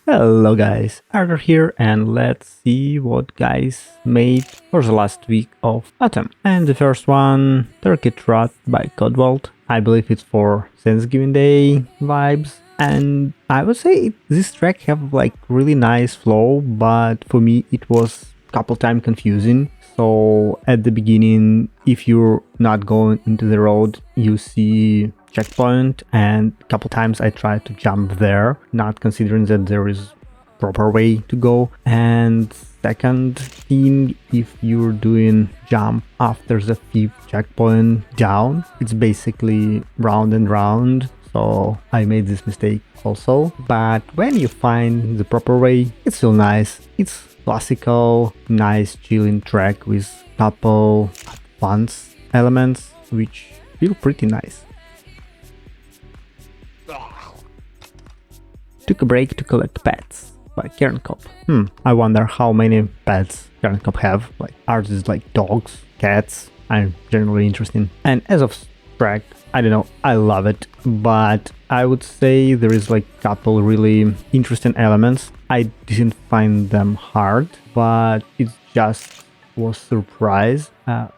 Hello guys, Arthur here, and let's see what guys made for the last week of autumn. And the first one, Tury Trot by Codewalt. I believe it's for Thanksgiving Day vibes. And I would say this track have like really nice flow, but for me it was couple times confusing. So at the beginning, if you're not going into the road, you see checkpoint, and a couple times I tried to jump there, not considering that there is proper way to go. And second thing, if you're doing jump after the fifth checkpoint down, it's basically round and round. So I made this mistake also, but when you find the proper way, it's still nice. It's classical, nice chilling track with couple advanced elements which feel pretty nice. Took a break to collect pets by Kerncop. I wonder how many pets Kerncop have. Like, are these like dogs, cats? I'm generally interested. And as of track, I don't know, I love it, but I would say there is like couple really interesting elements. I didn't find them hard, but it just was surprised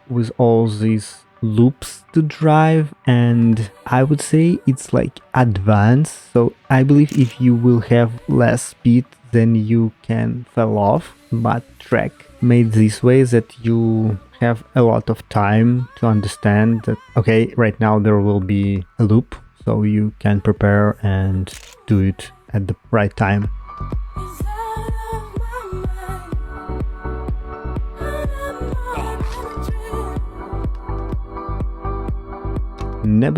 with all these loops to drive, and I would say it's like advanced. So I believe if you will have less speed, then you can fall off, but track made this way that you have a lot of time to understand that, okay, right now there will be a loop, so you can prepare and do it at the right time.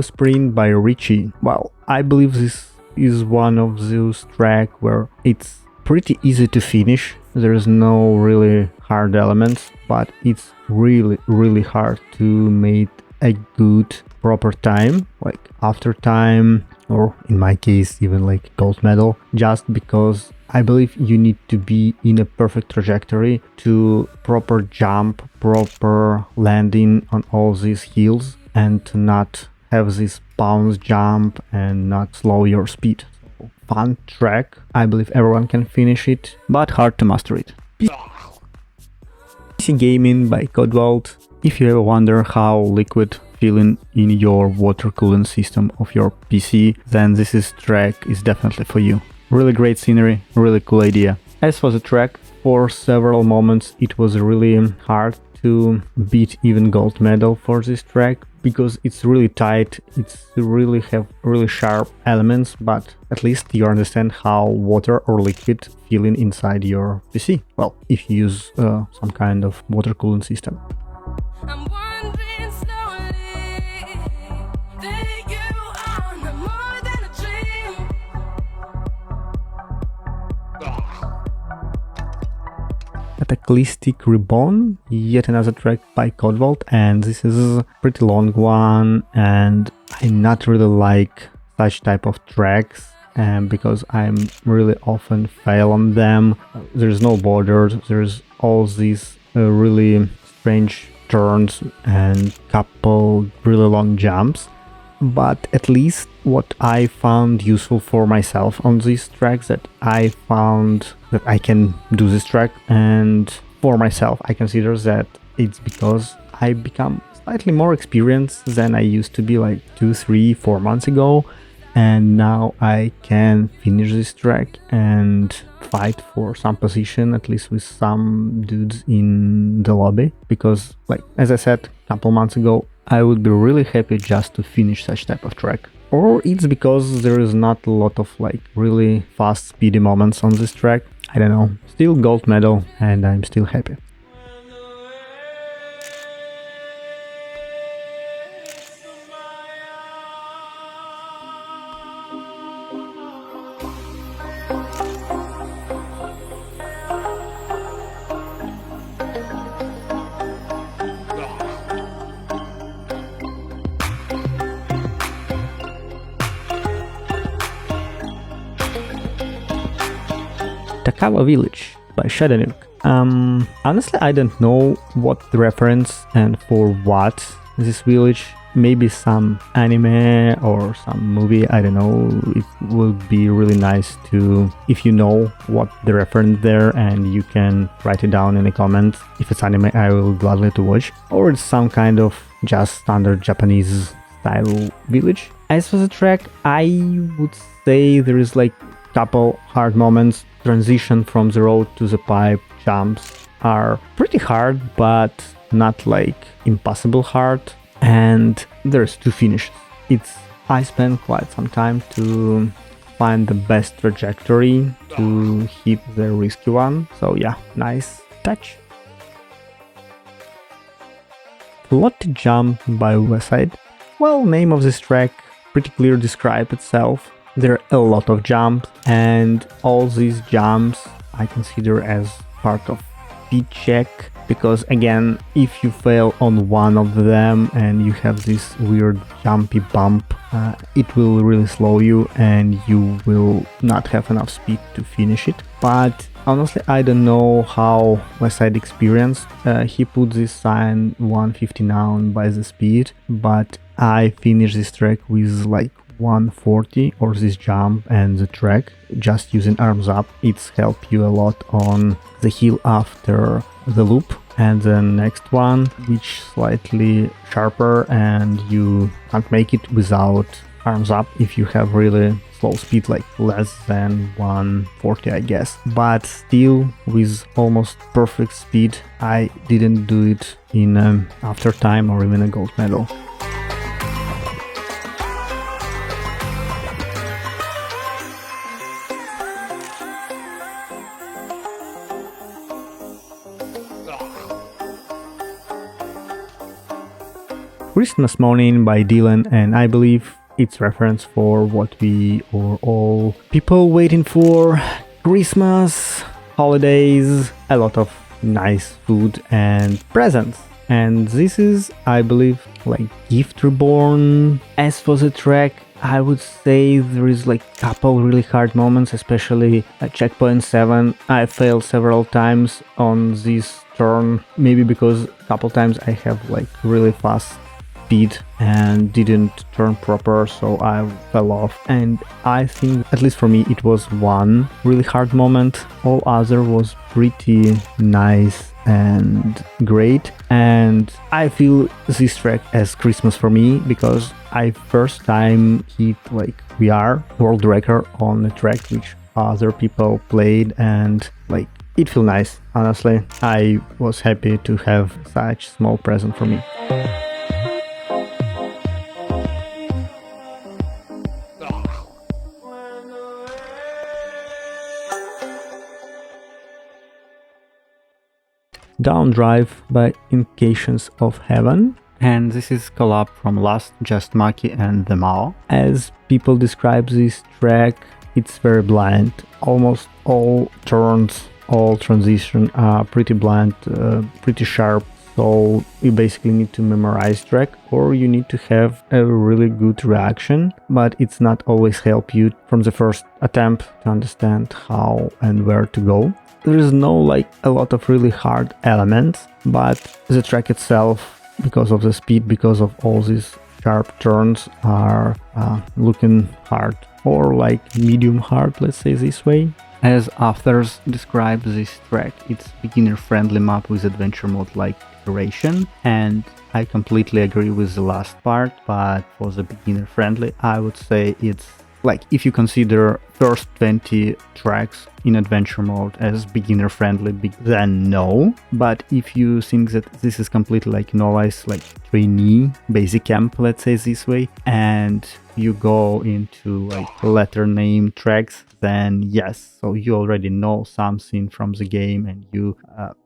Sprint by Richie. Well, I believe this is one of those tracks where it's pretty easy to finish. There's no really hard elements, but it's really hard to make a good proper time, like after time, or in my case even like gold medal, just because I believe you need to be in a perfect trajectory to proper jump, proper landing on all these hills, and to not have this bounce jump and not slow your speed. So, fun track, I believe everyone can finish it, but hard to master it. PC Gaming by Codewalt. If you ever wonder how liquid feeling in your water cooling system of your PC, then this track is definitely for you. Really great scenery, really cool idea. As for the track, for several moments it was really hard to beat even gold medal for this track, because it's really tight, it's really have really sharp elements, but at least you understand how water or liquid feeling inside your PC. Well, if you use some kind of water cooling system. Atic Reborn, yet another track by Codewalt, and this is a pretty long one, and I not really like such type of tracks, because I'm really often fail on them. There's no borders, there's all these really strange turns and couple really long jumps. But at least what I found useful for myself on these tracks, that I found that I can do this track, and for myself I consider that it's because I become slightly more experienced than I used to be like 2, 3, 4 months ago, and now I can finish this track and fight for some position, at least with some dudes in the lobby, because like as I said a couple months ago, I would be really happy just to finish such type of track. Or it's because there is not a lot of like really fast speedy moments on this track. I don't know. Still gold medal, and I'm still happy. Theava Village by Shadownuke. Honestly, I don't know what the reference and for what this village maybe some anime or some movie, I don't know. It would be really nice to, if you know what the reference there, and you can write it down in the comments. If it's anime, I will gladly to watch, or it's some kind of just standard Japanese style village. As for the track, I would say there is like couple hard moments. Transition from the road to the pipe jumps are pretty hard, but not like impossible hard. And there's 2 finishes. I spent quite some time to find the best trajectory to hit the risky one. So yeah, nice touch. Flot Jump by Westside. Well, name of this track pretty clear describe itself. There are a lot of jumps, and all these jumps I consider as part of speed check, because again, if you fail on one of them and you have this weird jumpy bump, it will really slow you and you will not have enough speed to finish it. But honestly, I don't know how Westside experienced. He put this sign 159 by the speed, but I finished this track with like 140 or this jump and the track just using arms up. It's helped you a lot on the hill after the loop, and the next one which slightly sharper and you can't make it without arms up if you have really slow speed, like less than 140 I guess. But still with almost perfect speed, I didn't do it in after time or even a gold medal. Christmas Morning by Dylan, and I believe it's reference for what we are all people waiting for: Christmas, holidays, a lot of nice food and presents. And this is, I believe, like Gift Reborn. As for the track, I would say there is like couple really hard moments, especially at checkpoint 7. I failed several times on this turn, maybe because a couple times I have like really fast speed and didn't turn proper, so I fell off. And I think, at least for me, it was one really hard moment. All other was pretty nice and great, and I feel this track as Christmas for me because I first time hit like VR world record on a track which other people played, and like it feel nice. Honestly, I was happy to have such small present for me. Down Drive by Incantations of Heaven, and this is collab from Last, Just Maki and The Mao. As people describe this track, it's very blind. Almost all turns, all transition are pretty blind, pretty sharp, so you basically need to memorize track or you need to have a really good reaction, but it's not always help you from the first attempt to understand how and where to go. There is no like a lot of really hard elements, but the track itself, because of the speed, because of all these sharp turns, are looking hard, or like medium hard, let's say this way. As authors describe this track, it's beginner friendly map with adventure mode like exploration, and I completely agree with the last part, but for the beginner friendly, I would say it's like, if you consider first 20 tracks in adventure mode as beginner friendly, then no. But if you think that this is completely like novice, like trainee, basic camp, let's say this way, and you go into like letter name tracks, then yes, so you already know something from the game and you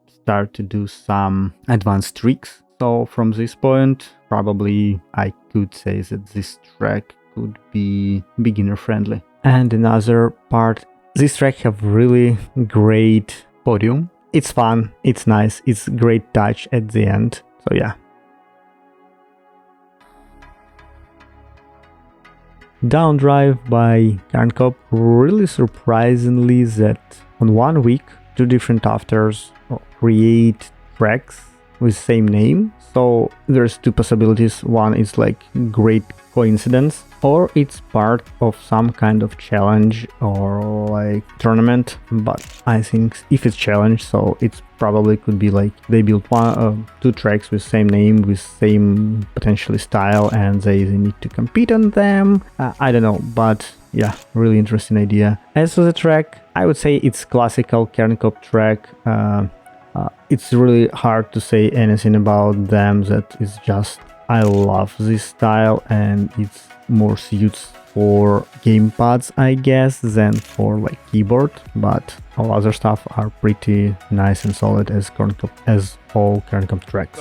start to do some advanced tricks. So from this point, probably I could say that this track could be beginner friendly. And another part, this track have really great podium. It's fun, it's nice, it's great touch at the end. So yeah. Down Drive by Karnkop. Really surprisingly that on 1 week 2 different authors create tracks with same name. So there's two possibilities. One is like great coincidence, or it's part of some kind of challenge or like tournament. But I think if it's challenge, so it's probably could be like they built two tracks with same name, with same potentially style, and they need to compete on them. I don't know, but yeah, really interesting idea. As for the track, I would say it's classical Kernkop track. It's really hard to say anything about them. That is just, I love this style, and it's more suits for gamepads, I guess, than for like keyboard. But all other stuff are pretty nice and solid as all Kernkop tracks.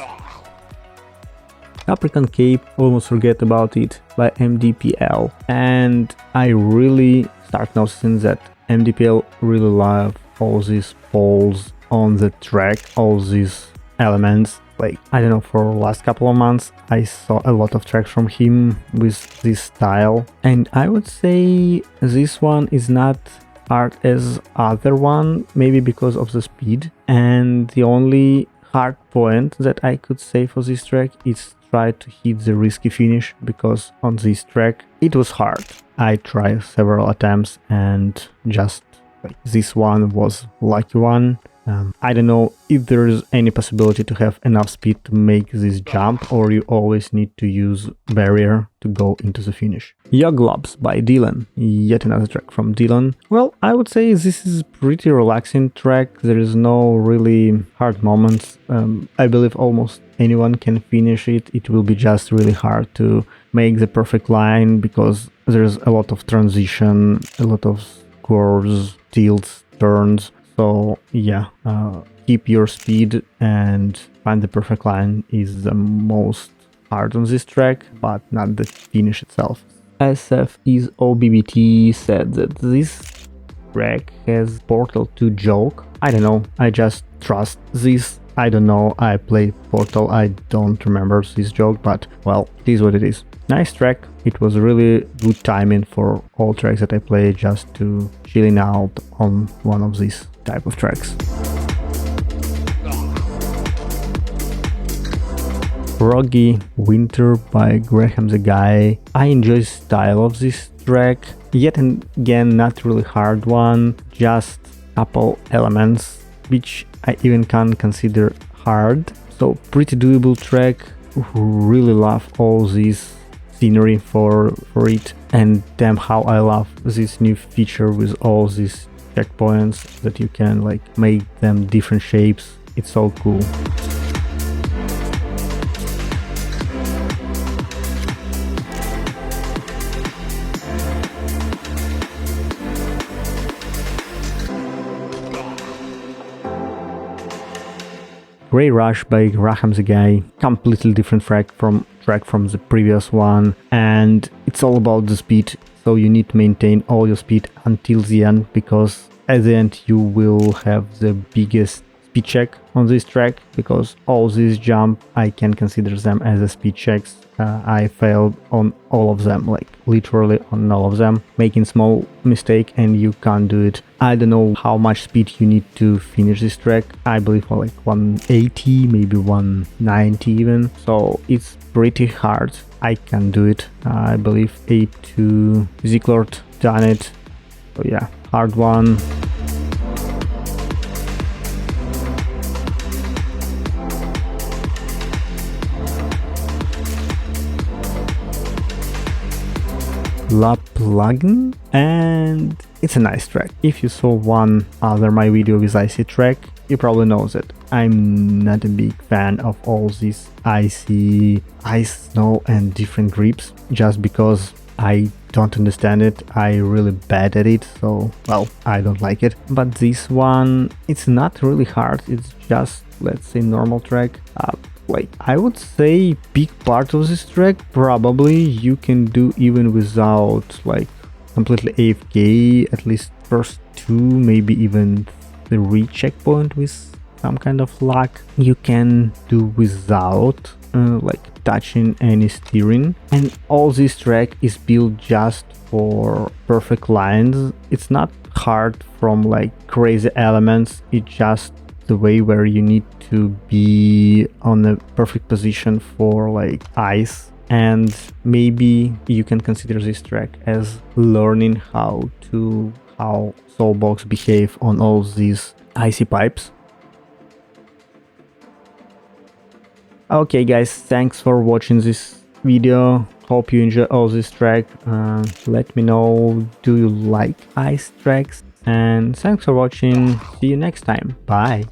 Capricorn Cape, almost forget about it, by MDPL, and I really start noticing that MDPL really love all these poles on the track, all these elements. Like, I don't know, for the last couple of months I saw a lot of tracks from him with this style, and I would say this one is not hard as other one, maybe because of the speed, and the only hard point that I could say for this track is try to hit the risky finish, because on this track it was hard. I tried several attempts and just like this one was lucky one. I don't know if there's any possibility to have enough speed to make this jump, or you always need to use barrier to go into the finish. Yoglobs by Dylan, yet another track from Dylan. Well, I would say this is pretty relaxing track. There is no really hard moments. I believe almost anyone can finish it. It will be just really hard to make the perfect line, because there's a lot of transition, a lot of curves, tilts, turns. So yeah, keep your speed and find the perfect line is the most hard on this track, but not the finish itself. SF is OBBT said that this track has Portal 2 joke. I don't know, I just trust this. I don't know, I played Portal, I don't remember this joke, but well, it is what it is. Nice track. It was really good timing for all tracks that I played, just to chilling out on one of these type of tracks. Froggy Winter by Graham the Guy. I enjoy the style of this track. Yet again, not really hard one, just couple elements which I even can't consider hard. So pretty doable track. Really love all these scenery for it, and damn how I love this new feature with all these checkpoints that you can like make them different shapes. It's so cool. Grey Rush by Graham the Guy, completely different track from the previous one, and it's all about the speed, so you need to maintain all your speed until the end, because at the end you will have the biggest speed check on this track, because all these jump I can consider them as a speed checks. I failed on all of them, like literally on all of them, making small mistake and you can't do it. I don't know how much speed you need to finish this track. I believe for like 180, maybe 190 even, so it's pretty hard. I can do it. I believe Ape to Ziklord done it, so yeah, hard one. La Plugin, and it's a nice track. If you saw one other my video with icy track, you probably know that I'm not a big fan of all these icy ice, snow and different grips, just because I don't understand it. I really bad at it, so well, I don't like it. But this one, it's not really hard, it's just, let's say, normal track. Like, I would say big part of this track probably you can do even without like completely AFK, at least first 2, maybe even 3 checkpoint with some kind of luck. You can do without like touching any steering, and all this track is built just for perfect lines. It's not hard from like crazy elements, it's just the way where you need to be on a perfect position for like ice, and maybe you can consider this track as learning how soulbox behave on all these icy pipes. Okay guys, thanks for watching this video. Hope you enjoy all this track. Let me know, do you like ice tracks? And thanks for watching. See you next time. Bye.